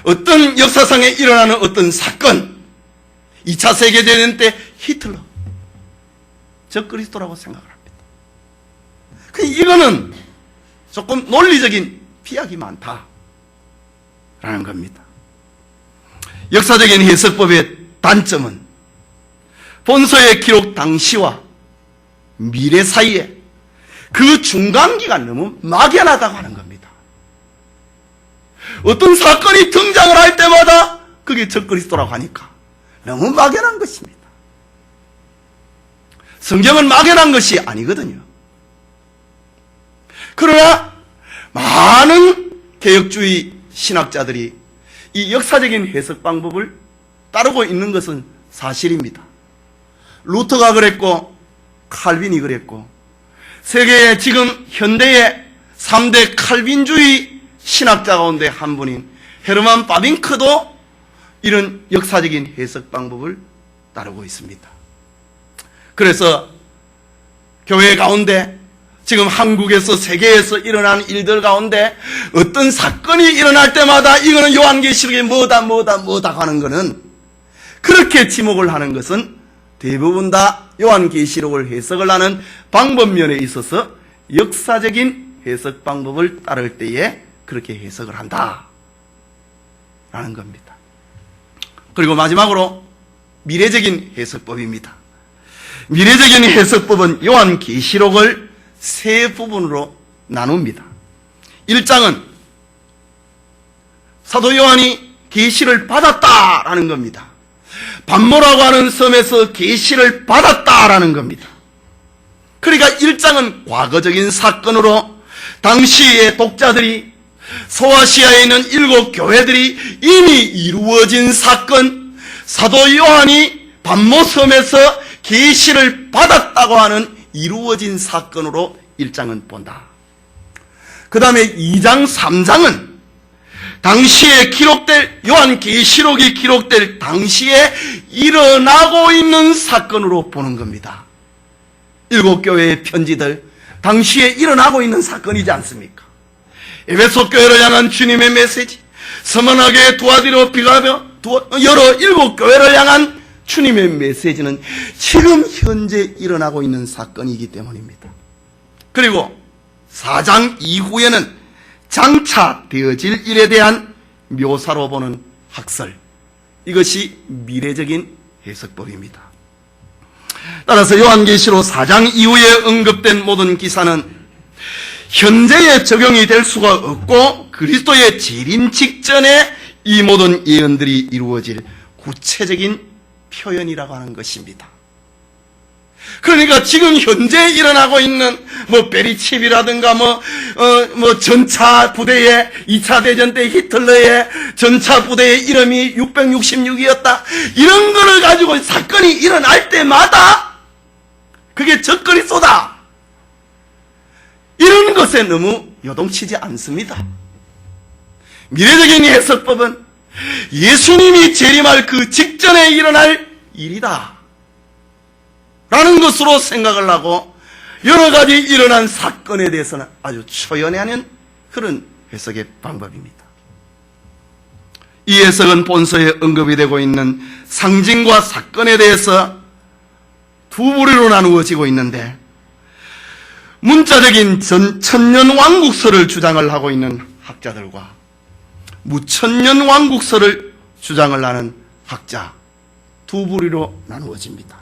어떤 역사상에 일어나는 어떤 사건, 2차 세계대전 때 히틀러, 적그리스도라고 생각을 합니다. 이거는 조금 논리적인 비약이 많다라는 겁니다. 역사적인 해석법의 단점은 본서의 기록 당시와 미래 사이에 그 중간기가 너무 막연하다고 하는 겁니다. 어떤 사건이 등장을 할 때마다 그게 적그리스도라고 하니까 너무 막연한 것입니다. 성경은 막연한 것이 아니거든요. 그러나 많은 개혁주의 신학자들이 이 역사적인 해석 방법을 따르고 있는 것은 사실입니다. 루터가 그랬고 칼빈이 그랬고, 세계의 지금 현대의 3대 칼빈주의 신학자 가운데 한 분인 헤르만 바빙크도 이런 역사적인 해석 방법을 따르고 있습니다. 그래서 교회 가운데 지금 한국에서 세계에서 일어난 일들 가운데 어떤 사건이 일어날 때마다 이거는 요한계시록에 뭐다 하는 거는, 그렇게 지목을 하는 것은 대부분 다 요한계시록을 해석을 하는 방법면에 있어서 역사적인 해석 방법을 따를 때에 그렇게 해석을 한다 라는 겁니다. 그리고 마지막으로 미래적인 해석법입니다. 미래적인 해석법은 요한계시록을 세 부분으로 나눕니다. 1장은 사도 요한이 계시를 받았다라는 겁니다. 반모라고 하는 섬에서 계시를 받았다라는 겁니다. 그러니까 1장은 과거적인 사건으로 당시의 독자들이, 소아시아에 있는 7 교회들이 이미 이루어진 사건, 사도 요한이 반모섬에서 계시를 받았다고 하는 이루어진 사건으로 1장은 본다. 그 다음에 2장, 3장은 당시에 기록될, 요한계시록이 기록될 당시에 일어나고 있는 사건으로 보는 겁니다. 7 교회의 편지들, 당시에 일어나고 있는 사건이지 않습니까? 에베소 교회를 향한 주님의 메시지, 서머나교회, 두아디로, 비가며 여러 7 교회를 향한 주님의 메시지는 지금 현재 일어나고 있는 사건이기 때문입니다. 그리고 4장 이후에는 장차 되어질 일에 대한 묘사로 보는 학설, 이것이 미래적인 해석법입니다. 따라서 요한계시록 4장 이후에 언급된 모든 기사는 현재에 적용이 될 수가 없고, 그리스도의 재림 직전에 이 모든 예언들이 이루어질 구체적인 표현이라고 하는 것입니다. 그러니까 지금 현재 일어나고 있는 베리칩이라든가 전차 부대의 2차 대전 때 히틀러의 전차 부대의 이름이 666이었다, 이런 거를 가지고 사건이 일어날 때마다 그게 적그리스도다, 이런 것에 너무 요동치지 않습니다. 미래적인 해석법은 예수님이 재림할 그 직전에 일어날 일이다 라는 것으로 생각을 하고, 여러 가지 일어난 사건에 대해서는 아주 초연하는 그런 해석의 방법입니다. 이 해석은 본서에 언급이 되고 있는 상징과 사건에 대해서 두 부류로 나누어지고 있는데, 문자적인 천년왕국설을 주장을 하고 있는 학자들과 무천년왕국설을 주장을 하는 학자, 두 부류로 나누어집니다.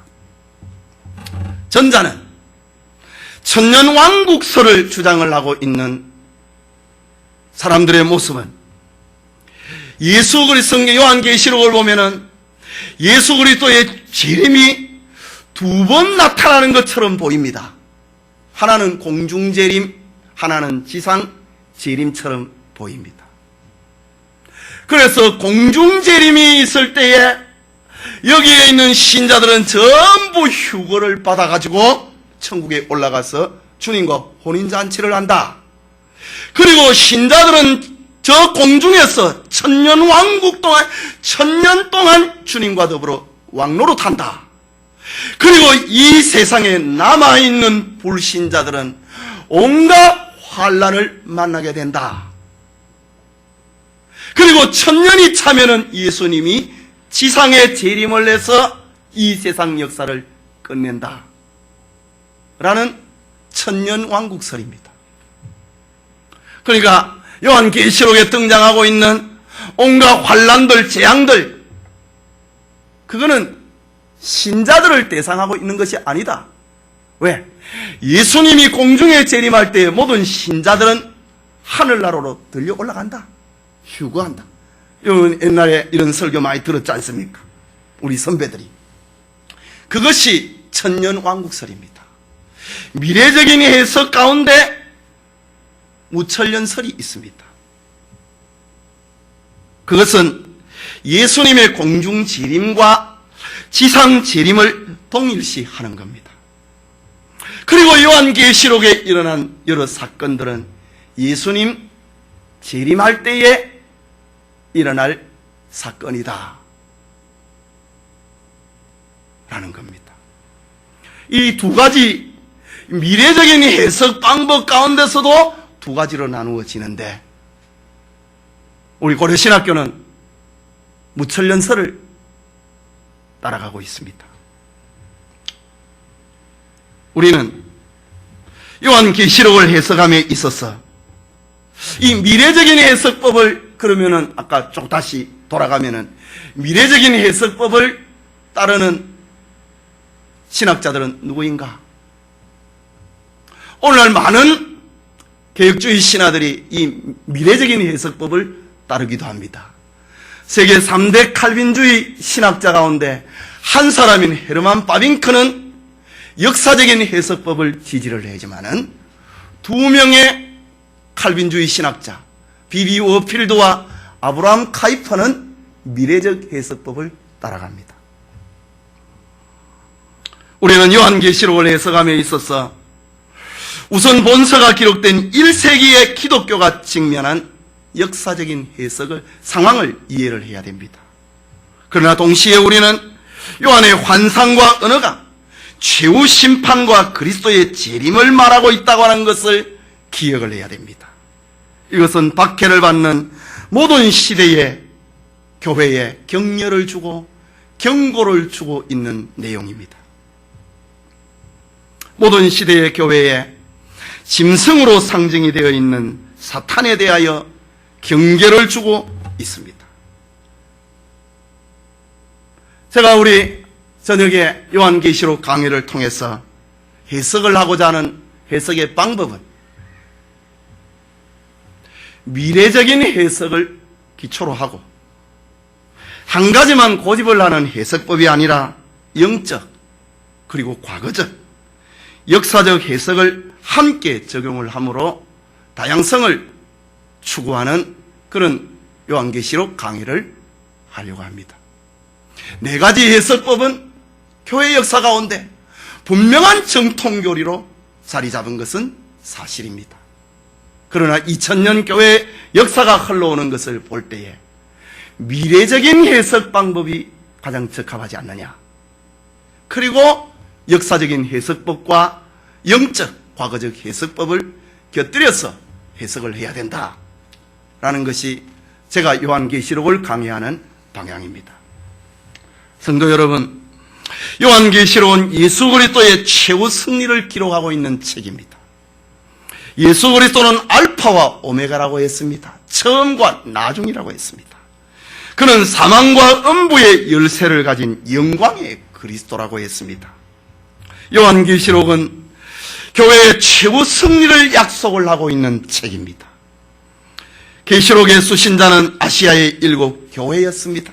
전자는 천년왕국설을 주장을 하고 있는 사람들의 모습은, 예수 그리스도 요한계시록을 보면은 예수 그리스도의 재림이 2번 나타나는 것처럼 보입니다. 하나는 공중재림, 하나는 지상재림처럼 보입니다. 그래서 공중재림이 있을 때에 여기에 있는 신자들은 전부 휴거를 받아가지고 천국에 올라가서 주님과 혼인잔치를 한다. 그리고 신자들은 저 공중에서 천년 동안 주님과 더불어 왕노릇한다. 그리고 이 세상에 남아있는 불신자들은 온갖 환난을 만나게 된다. 그리고 천년이 차면은 예수님이 지상에 재림을 해서 이 세상 역사를 끝낸다 라는 천년왕국설입니다. 그러니까 요한계시록에 등장하고 있는 온갖 환난들, 재앙들, 그거는 신자들을 대상하고 있는 것이 아니다. 왜? 예수님이 공중에 재림할 때 모든 신자들은 하늘나라로 들려 올라간다, 휴거한다. 옛날에 이런 설교 많이 들었지 않습니까? 우리 선배들이. 그것이 천년왕국설입니다. 미래적인 해석 가운데 무천년설이 있습니다. 그것은 예수님의 공중재림과 지상 재림을 동일시하는 겁니다. 그리고 요한계시록에 일어난 여러 사건들은 예수님 재림할 때에 일어날 사건이다 라는 겁니다. 이 두 가지 미래적인 해석 방법 가운데서도 두 가지로 나누어지는데, 우리 고려신학교는 무천년설을 따라가고 있습니다. 우리는 요한계시록을 해석함에 있어서 이 미래적인 해석법을, 그러면은 아까 좀 다시 돌아가면은 미래적인 해석법을 따르는 신학자들은 누구인가? 오늘날 많은 개혁주의 신화들이 이 미래적인 해석법을 따르기도 합니다. 세계 3대 칼빈주의 신학자 가운데 한 사람인 헤르만 바빙크는 역사적인 해석법을 지지를 하지만은 두 명의 칼빈주의 신학자 비비 워필드와 아브라함 카이퍼는 미래적 해석법을 따라갑니다. 우리는 요한계시록을 해석함에 있어서 우선 본서가 기록된 1세기의 기독교가 직면한 역사적인 해석을, 상황을 이해를 해야 됩니다. 그러나 동시에 우리는 요한의 환상과 언어가 최후 심판과 그리스도의 재림을 말하고 있다고 하는 것을 기억을 해야 됩니다. 이것은 박해를 받는 모든 시대의 교회에 격려를 주고 경고를 주고 있는 내용입니다. 모든 시대의 교회에 짐승으로 상징이 되어 있는 사탄에 대하여 경계를 주고 있습니다. 제가 우리 저녁에 요한계시록 강의를 통해서 해석을 하고자 하는 해석의 방법은 미래적인 해석을 기초로 하고 한 가지만 고집을 하는 해석법이 아니라 영적 그리고 과거적, 역사적 해석을 함께 적용을 함으로 다양성을 추구하는 그런 요한계시록 강의를 하려고 합니다. 네 가지 해석법은 교회 역사 가운데 분명한 정통교리로 자리 잡은 것은 사실입니다. 그러나 2000년 교회 역사가 흘러오는 것을 볼 때에 미래적인 해석 방법이 가장 적합하지 않느냐, 그리고 역사적인 해석법과 영적, 과거적 해석법을 곁들여서 해석을 해야 된다라는 것이 제가 요한계시록을 강의하는 방향입니다. 성도 여러분, 요한계시록은 예수 그리스도의 최후 승리를 기록하고 있는 책입니다. 예수 그리스도는 알파와 오메가라고 했습니다. 처음과 나중이라고 했습니다. 그는 사망과 음부의 열쇠를 가진 영광의 그리스도라고 했습니다. 요한계시록은 교회의 최후 승리를 약속을 하고 있는 책입니다. 계시록의 수신자는 아시아의 7 교회였습니다.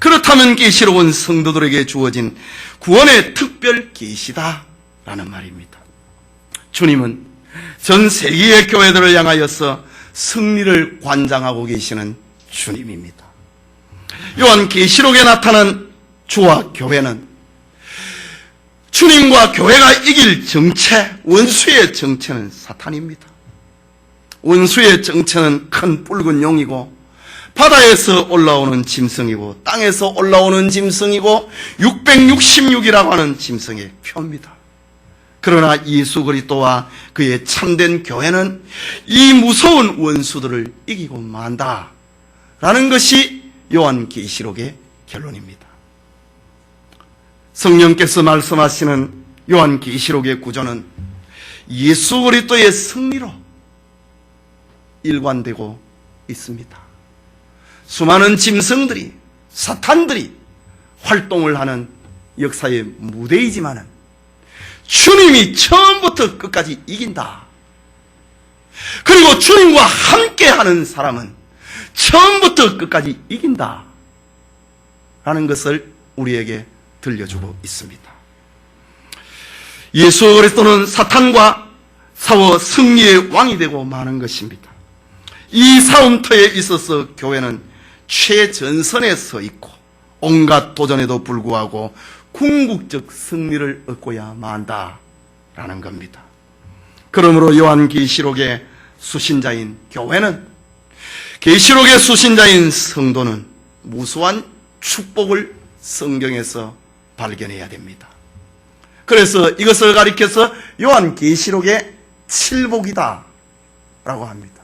그렇다면 계시록은 성도들에게 주어진 구원의 특별 계시다라는 말입니다. 주님은 전 세계의 교회들을 향하여서 승리를 관장하고 계시는 주님입니다. 요한 계시록에 나타난 주와 교회는 주님과 교회가 이길 정체, 원수의 정체는 사탄입니다. 원수의 정체는 큰 붉은 용이고 바다에서 올라오는 짐승이고 땅에서 올라오는 짐승이고 666이라고 하는 짐승의 표입니다. 그러나 예수 그리스도와 그의 참된 교회는 이 무서운 원수들을 이기고 만다라는 것이 요한계시록의 결론입니다. 성령께서 말씀하시는 요한계시록의 구조는 예수 그리스도의 승리로 일관되고 있습니다. 수많은 짐승들이, 사탄들이 활동을 하는 역사의 무대이지만은 주님이 처음부터 끝까지 이긴다. 그리고 주님과 함께하는 사람은 처음부터 끝까지 이긴다 라는 것을 우리에게 들려주고 있습니다. 예수 그리스도는 사탄과 싸워 승리의 왕이 되고 마는 것입니다. 이 싸움터에 있어서 교회는 최전선에 서 있고 온갖 도전에도 불구하고 궁극적 승리를 얻고야 만다라는 겁니다. 그러므로 요한계시록의 수신자인 교회는, 계시록의 수신자인 성도는 무수한 축복을 성경에서 발견해야 됩니다. 그래서 이것을 가리켜서 요한계시록의 칠복이다 라고 합니다.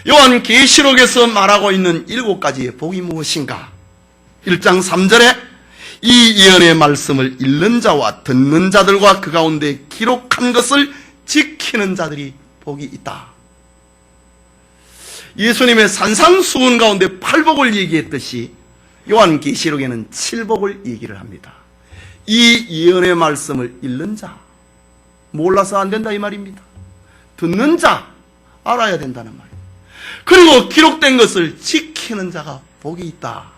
요한계시록에서 말하고 있는 7가지의 복이 무엇인가? 1장 3절에 이 예언의 말씀을 읽는 자와 듣는 자들과 그 가운데 기록한 것을 지키는 자들이 복이 있다. 예수님의 산상수훈 가운데 8복을 얘기했듯이 요한계시록에는 7복을 얘기를 합니다. 이 예언의 말씀을 읽는 자, 몰라서 안 된다 이 말입니다. 듣는 자, 알아야 된다는 말입니다. 그리고 기록된 것을 지키는 자가 복이 있다.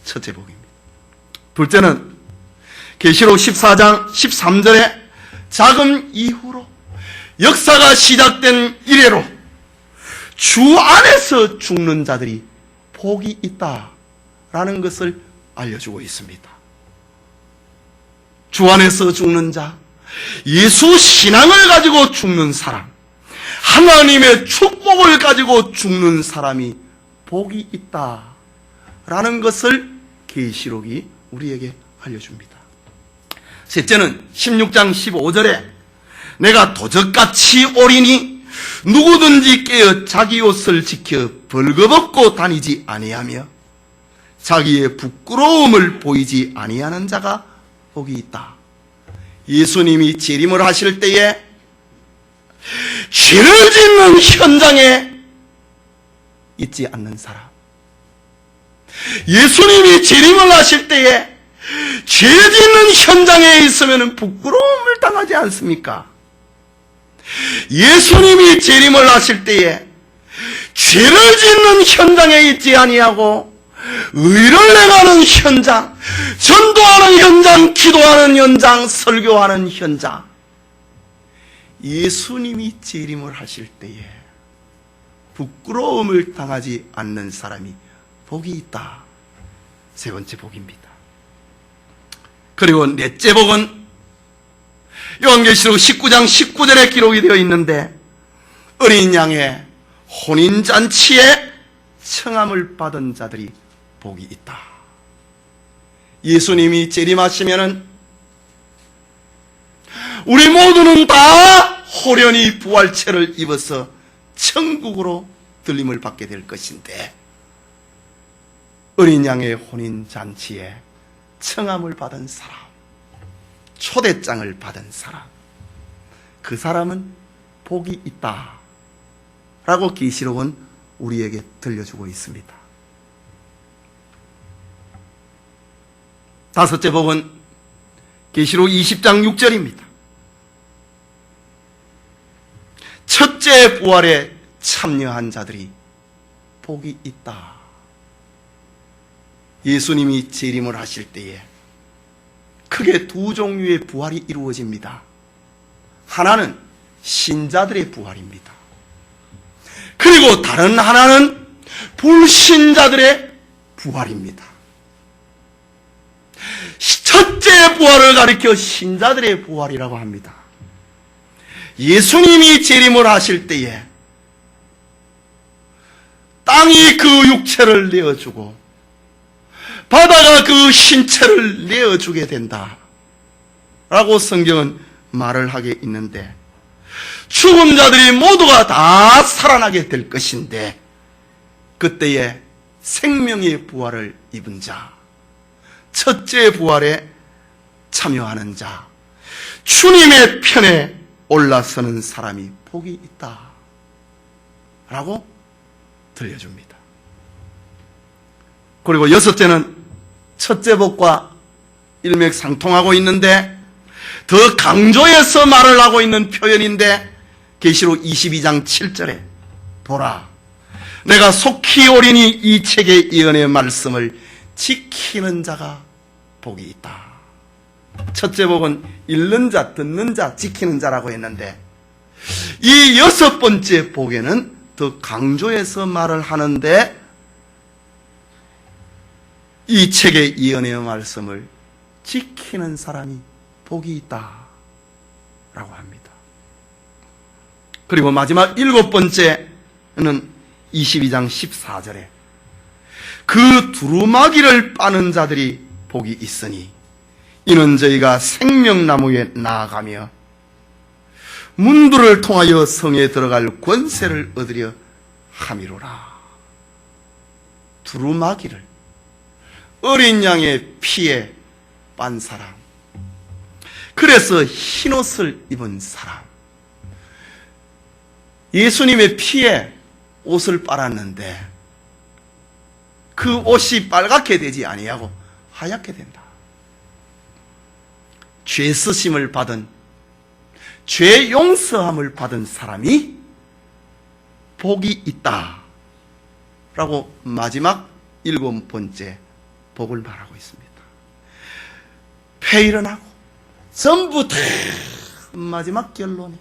첫째 복입니다. 둘째는 계시록 14장 13절에 자금 이후로 역사가 시작된 이래로 주 안에서 죽는 자들이 복이 있다라는 것을 알려주고 있습니다. 주 안에서 죽는 자, 예수 신앙을 가지고 죽는 사람, 하나님의 축복을 가지고 죽는 사람이 복이 있다라는 것을 계시록이 우리에게 알려줍니다. 셋째는 16장 15절에 내가 도적같이 오리니 누구든지 깨어 자기 옷을 지켜 벌거벗고 다니지 아니하며 자기의 부끄러움을 보이지 아니하는 자가 복이 있다. 예수님이 재림을 하실 때에 죄를 짓는 현장에 있지 않는 사람, 예수님이 재림을 하실 때에 죄 짓는 현장에 있으면 부끄러움을 당하지 않습니까? 예수님이 재림을 하실 때에 죄를 짓는 현장에 있지 아니하고 의를 행하는 현장, 전도하는 현장, 기도하는 현장, 설교하는 현장, 예수님이 재림을 하실 때에 부끄러움을 당하지 않는 사람이 복이 있다. 세 번째 복입니다. 그리고 넷째 복은 요한계시록 19장 19절에 기록이 되어 있는데 어린 양의 혼인잔치에 청함을 받은 자들이 복이 있다. 예수님이 재림하시면은 우리 모두는 다 호련히 부활체를 입어서 천국으로 들림을 받게 될 것인데 어린 양의 혼인잔치에 청함을 받은 사람, 초대장을 받은 사람, 그 사람은 복이 있다 라고 계시록은 우리에게 들려주고 있습니다. 다섯째 복은 계시록 20장 6절입니다. 첫째 부활에 참여한 자들이 복이 있다. 예수님이 재림을 하실 때에 크게 두 종류의 부활이 이루어집니다. 하나는 신자들의 부활입니다. 그리고 다른 하나는 불신자들의 부활입니다. 첫째 부활을 가리켜 신자들의 부활이라고 합니다. 예수님이 재림을 하실 때에 땅이 그 육체를 내어주고 바다가 그 신체를 내어주게 된다 라고 성경은 말을 하게 있는데 죽은 자들이 모두가 다 살아나게 될 것인데 그때에 생명의 부활을 입은 자, 첫째 부활에 참여하는 자, 주님의 편에 올라서는 사람이 복이 있다 라고 들려줍니다. 그리고 여섯째는 첫째 복과 일맥상통하고 있는데 더 강조해서 말을 하고 있는 표현인데 계시록 22장 7절에 보라, 내가 속히 오리니 이 책의 예언의 말씀을 지키는 자가 복이 있다. 첫째 복은 읽는 자, 듣는 자, 지키는 자라고 했는데 이 여섯 번째 복에는 더 강조해서 말을 하는데 이 책의 예언의 말씀을 지키는 사람이 복이 있다 라고 합니다. 그리고 마지막 7번째는 22장 14절에 그 두루마기를 빠는 자들이 복이 있으니 이는 저희가 생명나무에 나아가며 문들을 통하여 성에 들어갈 권세를 얻으려 함이로라. 두루마기를 어린 양의 피에 빤 사람, 그래서 흰옷을 입은 사람, 예수님의 피에 옷을 빨았는데 그 옷이 빨갛게 되지 아니하고 하얗게 된다. 죄 쓰심을 받은, 죄 용서함을 받은 사람이 복이 있다 라고 마지막 7번째 복을 말하고 있습니다. 폐일어나고 전부 다 마지막 결론에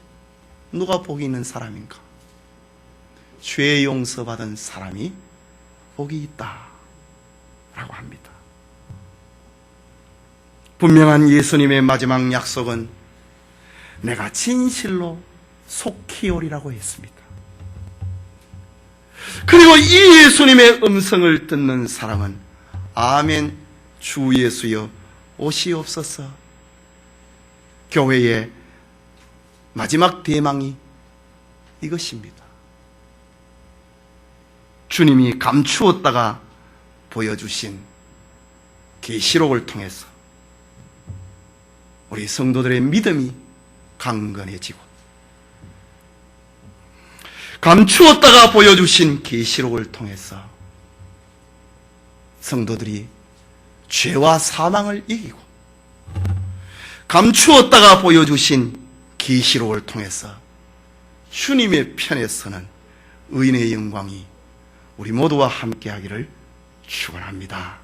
누가 복이 있는 사람인가? 죄 용서받은 사람이 복이 있다 라고 합니다. 분명한 예수님의 마지막 약속은 내가 진실로 속히 오리라고 했습니다. 그리고 이 예수님의 음성을 듣는 사람은 아멘 주 예수여 오시옵소서. 교회의 마지막 대망이 이것입니다. 주님이 감추었다가 보여주신 계시록을 통해서 우리 성도들의 믿음이 강건해지고 감추었다가 보여주신 계시록을 통해서 성도들이 죄와 사망을 이기고 감추었다가 보여주신 계시록을 통해서 주님의 편에 서는 의인의 영광이 우리 모두와 함께하기를 축원합니다.